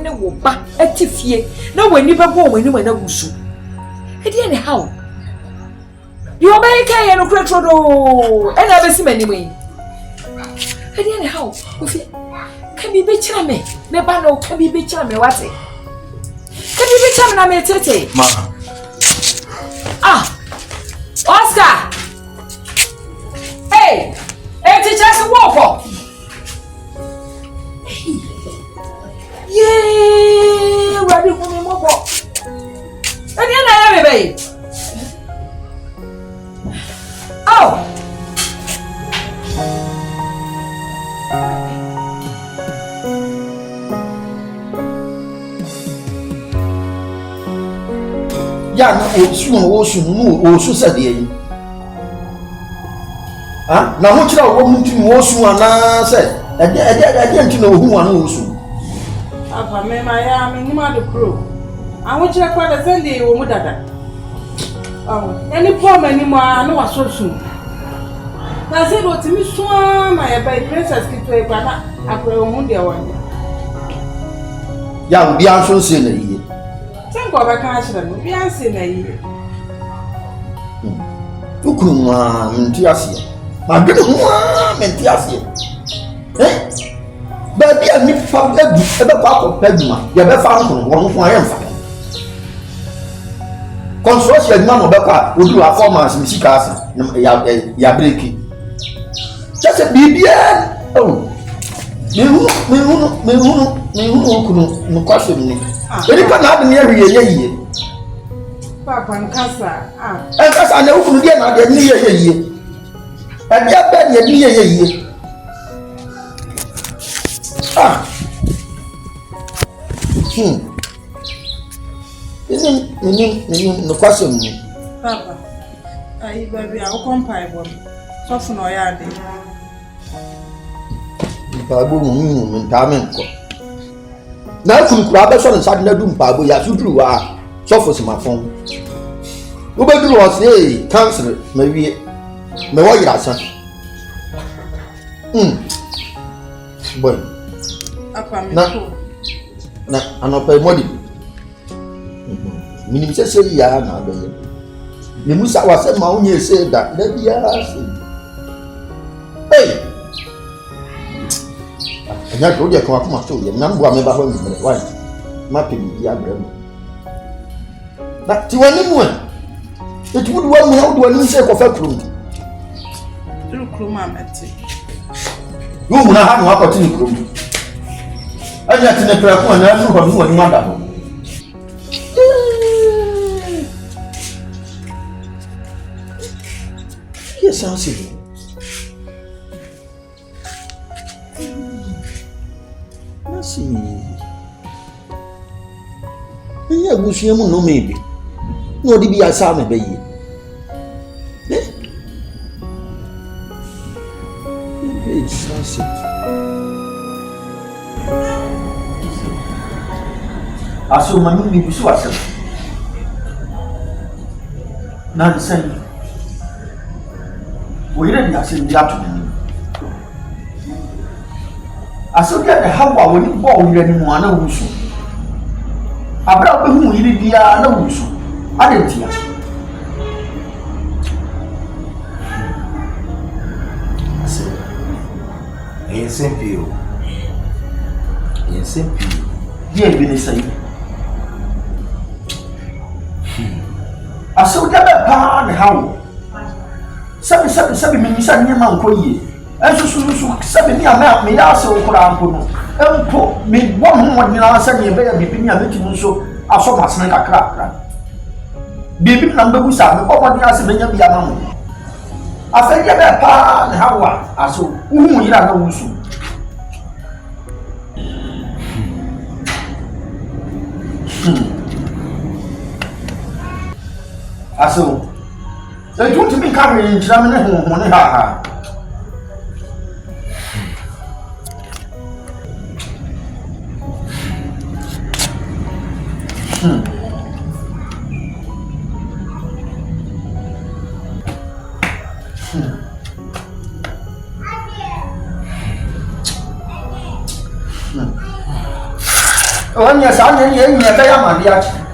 ne wo ba atifie na wani bebo wani wani wusu e dey how you obey kai no kretro do e na be si mani we e dey how ofi ka bi be kira me ba no ka bi be kira me wate ka bi be kira na me tete ma Oscar hey teacher so walk yeah ready for me mo bo e dey na ya me be oh ya na osu said ye na ho kira wo mutumi osu ana say ade ntino ohu ana osu apa me ma ya me ni ma de pro awon kira kwa da sende wo mu dada any poor man ni mo na wasosu na say do timi so ma ya by princess kitu e kwa na akwa wo de won ya obi anso se na yiye Tango ba kan ashira no bi anse na yi. Ukuru wa menti ase. Ma dwene ho a menti ase. Ba bi a mi fa adu e be kwa ko paduma. Ya be fa nko won ho ayen fa. Construction ma no be kwa odu a performance mi sika asa ya breaki. Just bibia oh. Me hunu okunu no kwase ni. Eri ka na ade ne yeye. Papa nkasa nkasa na okunu dia na ade ne yeye. E bia be ne yeye. Ini no kwase ni. Papa ai baby a kompai bo. Sofu no ya ade. Mpaabo mu ntamen ko. Na kunkura be so nsa na du mpaabo ya suduru wa sofo simafon. Wo be duru o se cancer ma wie. Me wo yira san. Boy. Apa me ko. Na anopa modi. Minim se ya na be ye. Me musa wa se ma onye se da bia se. Hey. Anya ko dia ko akoma so ye na mboa me ba ho mi mere why ma pe mi ya bra mu na ti wani mu e ti wudu wa mu ha wudu wani se ko fa krum ma mate yo mu na ha no akoti ni krum anya ti ne pra ko na nu ho nu wani ma da ho yes sensible si iya gusuye mu no maybe no di bi asa me be yi it's so aso manu ni bisu asa na sen wo ire dia se dia to ni aso dia de hawa woni bo wira ni mu ana wusu abra be hu yiri dia na wusu adentia ase sempre dia bi ni sai aso dia be pa de hawo sabi mi misa ni ma nko yi ensusu sabe ni ama me ya se okura anko no empo me wo ho ni na sa ni be ya bibi ni ameti mu so aso masene kakra bibi na mbebu sa me ko ni ase benya bi ama mo afeje be pa ne hawa aso uhu yira na wusu aso e don't me carry in jira me ho ne ha When you're sounding, you're a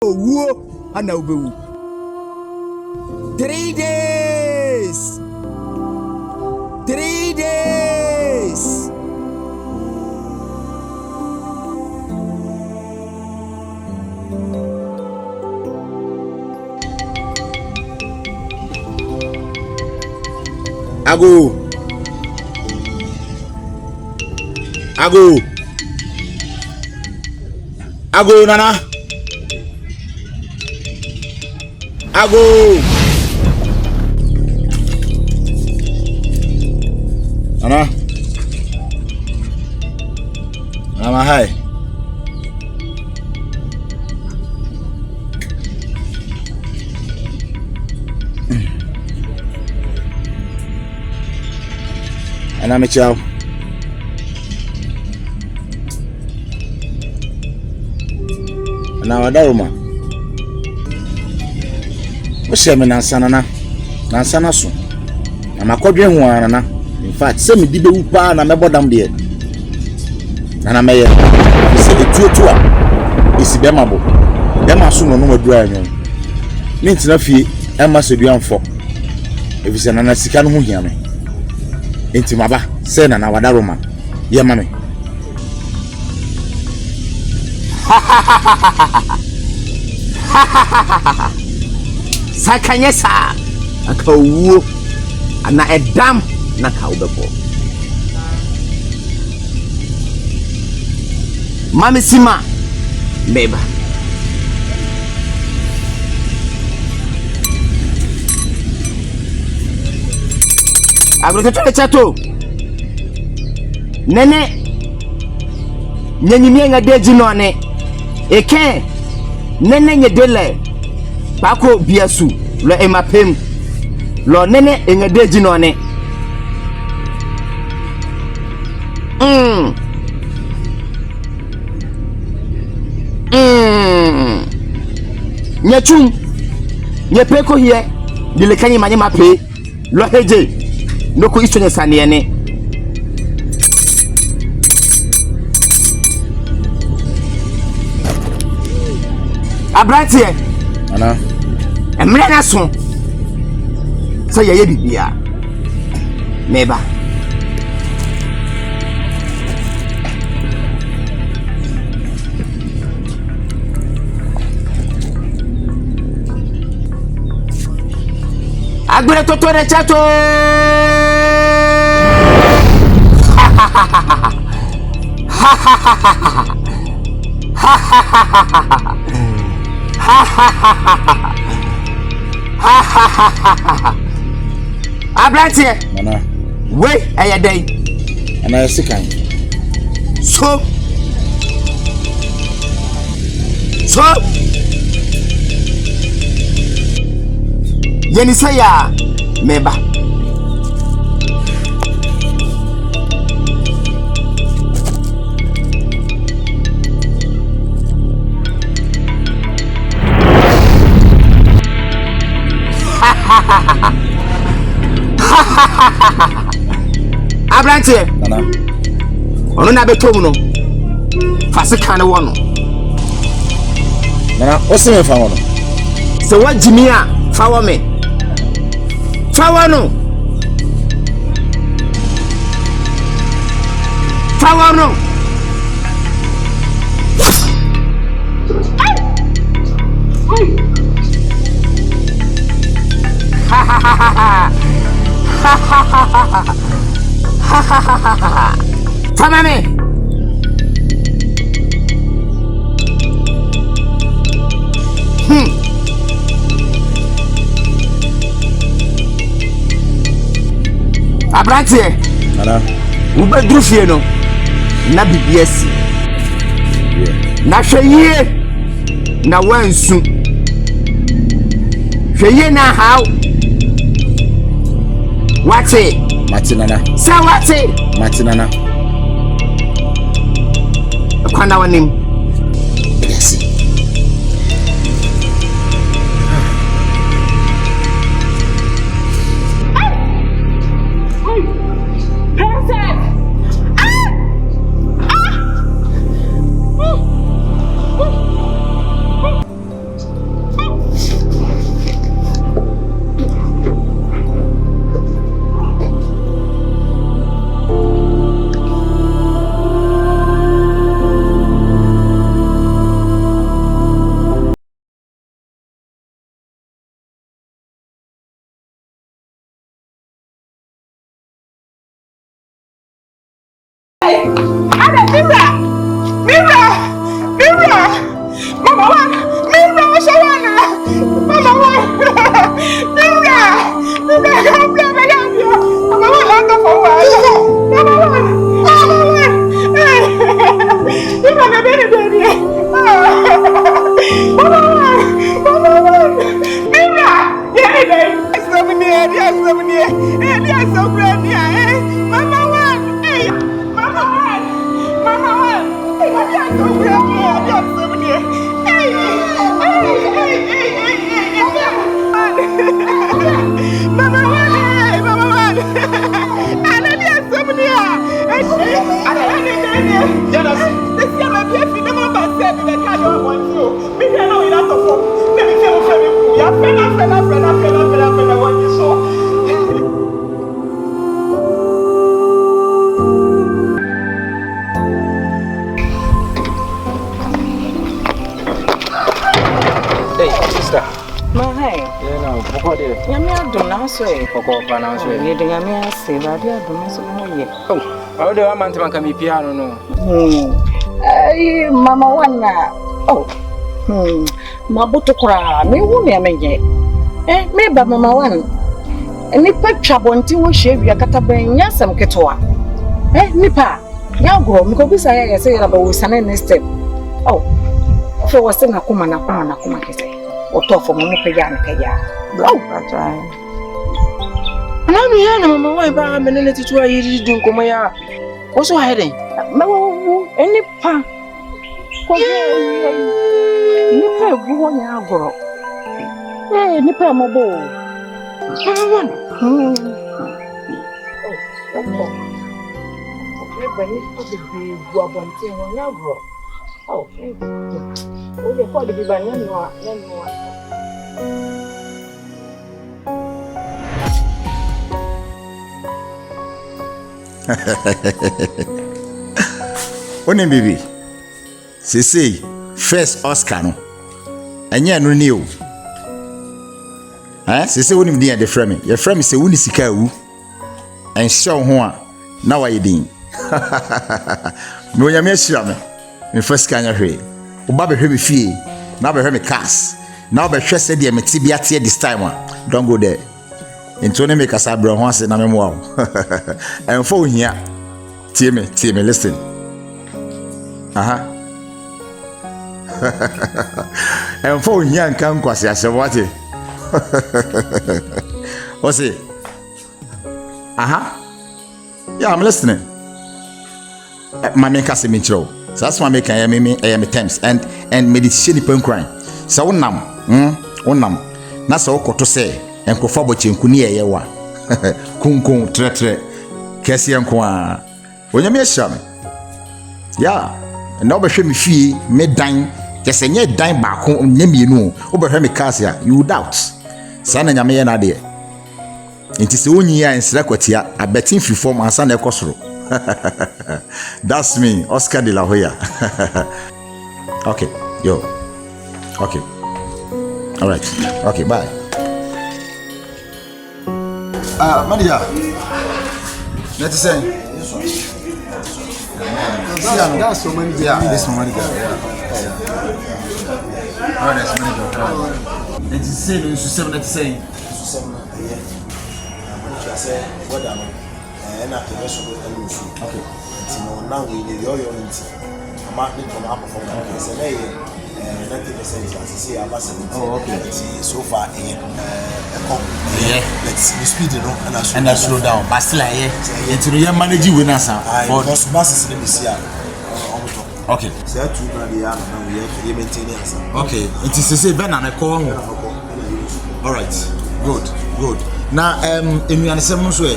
Whoa, I know. 3 days. 3 days. Ago, Nana. Nana. Nana, hi. And I'm a chow. Now, Daruma. What's your Nansana? Nansana soon. I'm a quadrant one. In fact, send me the upa and I'm a bottom beard. And I'm a say the two is Bemabo. Emma soon no more driving. Means no fee, Emma said you for. If it's an Anasican who hear me. Into Maba, send an Awadaruma. Yeah, mammy. Sakanyesa akawu ana edam na kaubebo mami sima beba agro chato nene nyanyimie ngadeji no ne eke nene nyedele bako biasu lo emapem lo nene engadeji no ne nyachum nyepeko hie dilekanyi manye mape lo heje noko isonye sane ne abratie Ana emre na so so ye bibia meba agbere totore chato Abrantie Ana we ayadai ana sikan so yeni saya meba Abrantie Ana ono na betom no fasika ne wono Ana osime fa wono se wajimi a fa wo me fa wono Hey! Famame. Abrante. Nana. Ubedru fie no. Na bibiasi. Na hweye. Na wansu. Hweye na how. Wate. Mati nana. Sa wate. Mati nana. Kwana wanim. Yes. Oh, the man to come piano. No, Mama wana. Oh. Mabutokra, me wumi amenye. Me ba mama wan. Nipa twabonti wo hwe ya kataban nyasam ketwa. Nipa, ya gro, me ko bisa ya say na ba wo sane next step. Oh. Ofe wo se na kuma kese. Otofo mo pe ya nka. Oh, patrai. na me ya na mama wai ba me ne tituwa yiri dun kuma ya. Wasu haidai. Mawo nipa. Ko nipa guwo nya agoro. Nipa mobo. Mama Bani to be guabonte won nya agoro. Oh, o le ko de bi ba nya no. Onim bibi. Sisi first Oscar no. Anya no ni o. Sisi onim dia de frame. Ye frame se woni sika wu. En show ho a na wa yedin. Me onya me ahira me. Me first kanya hwe. Wo ba be hwe me fie. Na be hwe me cars. Na be hwe se de me tibia tie this time a. Don't go there. Into ne make asa bro ho ase na me mo awo. En fo hia. Tie me listen. Aha. En fo hia nkan kwase ase wate. What's it? Yeah, I'm listening. My main case me chiro. So that's why me can me temps and meditation pen crime. So wonam. Na so koto say enkrofo bochenku ni eye wa. Kunkun tre kesi enko a. Onyame ahia me. Yeah. Na obehwe me fie me dan. Kese nye dan baako nye mienu. Obehwe me case ya you doubt. Sana nyame ye na de. Nti se onyi ya ensra kwatia abetin free form ansa na ekosoro. That's me, Oscar de la Hoya. Okay, yo. Okay. All right. Okay, bye. Manager. Let's say. That's so many. Yeah, this manager. Oh, that's manager. Let's say, let's say. Okay. Now we need your unity. I'm not going to perform. Oh, okay. So far, let's speed it up and I slow down. But still, it's really managing with us. Because masses in the okay. So two now we are maintenance. Okay. It is to say Ben and I call. All right. Good. Now, in the seven way,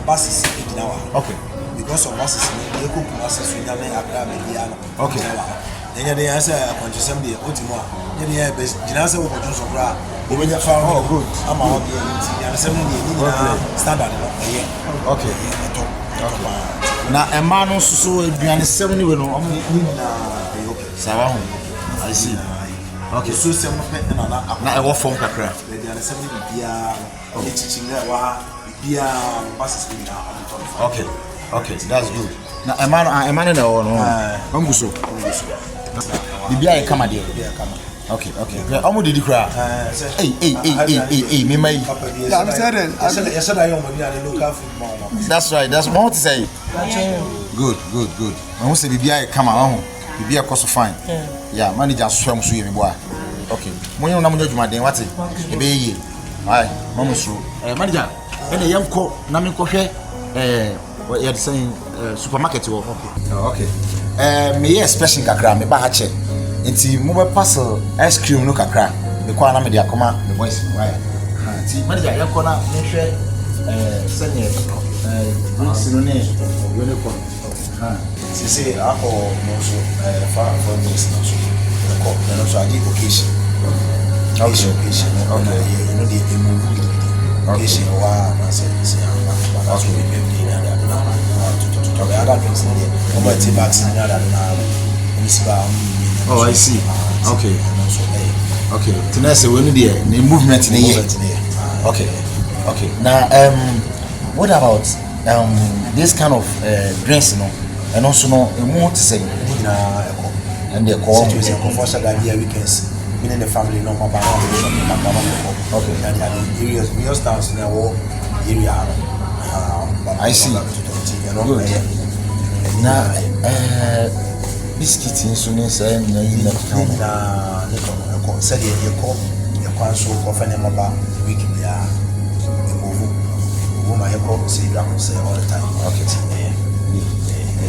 buses now. Okay. Because of buses, they cook buses in the okay. Then they answer a conscious the ultima. Then they have best Janasa will produce a bra. When you found oh good. I'm out the standard. Okay. Now a man also behind 70 will know. Okay. I see. Okay, so some now I walk from Kakra. They are 70 teaching buses. Okay, that's good. Now a man in the one. I'm so. The beer come there. Okay. I'm going to cry. Hey, me my. That's right. That's what to say. Good. I want to say the beer come around. The beer cost fine. Yeah, manager swam so you boy. Okay. When you namu juma den what? E be yi. Ai, mamu so. Manager, e dey yam ko na me ko hwe what you saying supermarket wo. Okay. Me expression kakra me ba ha che. Nti mo be parcel ice cream no kakra. Me kwa na me dey akoma me boys. Why? Nti manager yam ko na me hwe sanye drinks no ne unicorn. See, I call also far from this now. And also I did occasion. Okay. You know the movie occasion. Wow, I said, that's what we pay to other things in there. Over the backs and other oh, I see. Okay. Okay. Tonight, when the movement in the okay. Now, what about this kind of drinks, you know? And also no more to say and they call for weekends in the family no more okay and the areas we are stars in our area I see good now biscuits in soon say na said you call your council of an mobile week yeah woman you call say all the time okay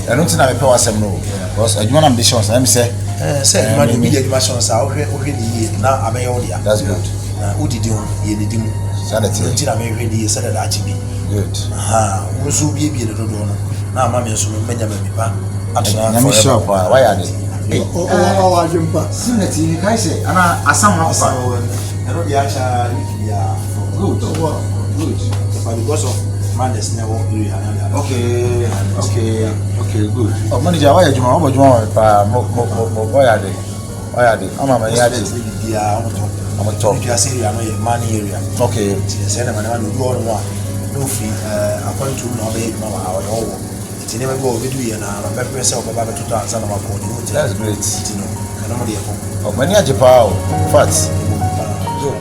I don't think I pay wasem no because I want ambitions let me say man you media ambitions are already now am I on that's good who did you did sanity I mean really said that actually good we so be the do now mama so menya me pa I'm sure why are they oh jumpa sanity you kai say ana asam hafa I know the actual yeah good but because of madness never area okay good oh manager why you pa why are they ama man ya dey I'm top you say area no money area okay say na man do all one no fee according to no be ma wa owo it never go we do here na be press up ba to answer na ma ko that's great you know na mo dey ko oh many ajepa fat so